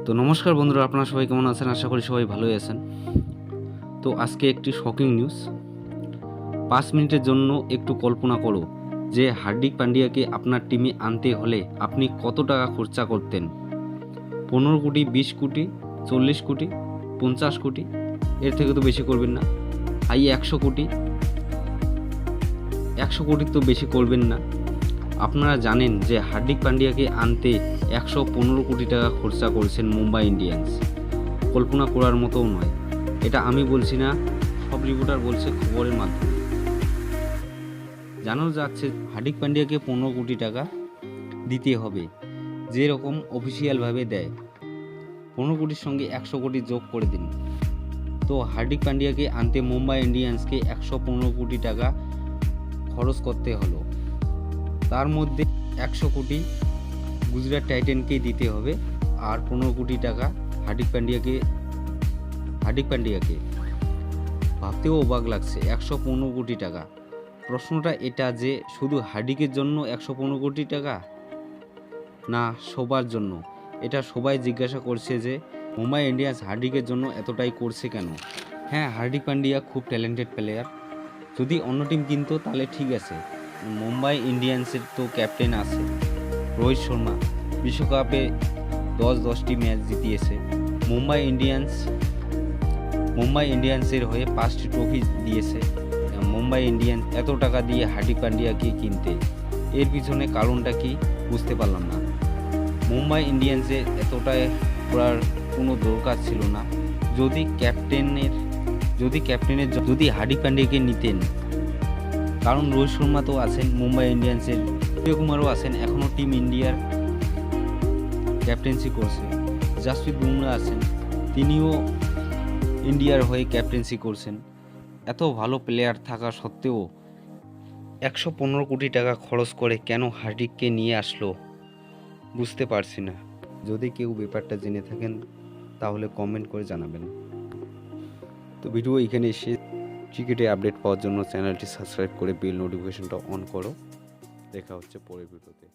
তো নমস্কার বন্ধুরা, আপনারা সবাই কেমন আছেন? আশা করি সবাই ভালোই আছেন। তো আজকে একটি শকিং নিউজ। ৫ মিনিটের জন্য একটু কল্পনা করো যে হার্দিক পান্ডিয়াকে আপনার টিমে আনতে হলে আপনি কত টাকা খরচা করতেন? ১৫ কোটি, ২০ কোটি, ৪০ কোটি, ৫০ কোটি? এর থেকে তো বেশি করবেন না। ১০০ কোটি? ১০০ কোটির তো বেশি করবেন না। আপনারা জানেন যে হার্দিক পান্ডিয়াকে আনতে ১১৫ কোটি টাকা খরচা করেছেন মুম্বাই ইন্ডিয়ান্স। কল্পনা করার মতোও নয়। এটা আমি বলছি না, সব রিপোর্টার বলছে খবরের মাধ্যমে। জানানো যাচ্ছে হার্দিক পান্ডিয়াকে ১৫ কোটি টাকা দিতে হবে, যেরকম অফিসিয়ালভাবে দেয়। ১৫ কোটির সঙ্গে ১০০ কোটি যোগ করে দিন। তো হার্দিক পান্ডিয়াকে আনতে মুম্বাই ইন্ডিয়ান্সকে ১১৫ কোটি টাকা খরচ করতে হলো। তার মধ্যে ১০০ কোটি গুজরাট টাইটানকেই দিতে হবে, আর ১৫ কোটি টাকা হার্দিক পান্ডিয়াকে। ভাবতেও অবাক লাগছে, ১১৫ কোটি টাকা। প্রশ্নটা এটা যে শুধু হার্দিকের জন্য ১১৫ কোটি টাকা, না সবার জন্য? এটা সবাই জিজ্ঞাসা করছে যে মুম্বাই ইন্ডিয়ান্স হার্দিকের জন্য এতটাই করছে কেন। হ্যাঁ, হার্দিক পান্ডিয়া খুব ট্যালেন্টেড প্লেয়ার। যদি অন্য টিম কিনতো তাহলে ঠিক আছে। মুম্বাই ইন্ডিয়ান্সের তো ক্যাপ্টেন আছে রোহিত শর্মা, বিশ্বকাপে ১০টি ম্যাচ জিতিয়েছে। মুম্বাই ইন্ডিয়ান্সের হয়ে 5টি ট্রফি দিয়েছে। মুম্বাই ইন্ডিয়ান্স এত টাকা দিয়ে হার্দিক পান্ডিয়াকে কিনতে, এর পিছনে কারণটা কি বুঝতে পারলাম না। মুম্বাই ইন্ডিয়ান্সের এতটাই করার কোনো দরকার ছিল না। যদি হার্দিক পান্ডিয়াকে নিতেন, কারণ রোহিত শর্মা তো আছেন মুম্বাই ইন্ডিয়ান্সের, সূর্য কুমারও আছেন, এখনও টিম ইন্ডিয়ার ক্যাপ্টেন্সি করছে। জাসপ্রীত বুমরা আছেন, তিনিও ইন্ডিয়ার হয়ে ক্যাপ্টেন্সি করছেন। এত ভালো প্লেয়ার থাকা সত্ত্বেও ১১৫ কোটি টাকা খরচ করে কেন হার্দিককে নিয়ে আসলো বুঝতে পারছি না। যদি কেউ ব্যাপারটা জেনে থাকেন তাহলে কমেন্ট করে জানাবেন। তো ভিডিও এখানে এসে ক্রিকেটে আপডেট পাওয়ার জন্য চ্যানেলটি সাবস্ক্রাইব করে বেল নোটিফিকেশনটা অন করো। দেখা হচ্ছে পরের ভিডিওতে।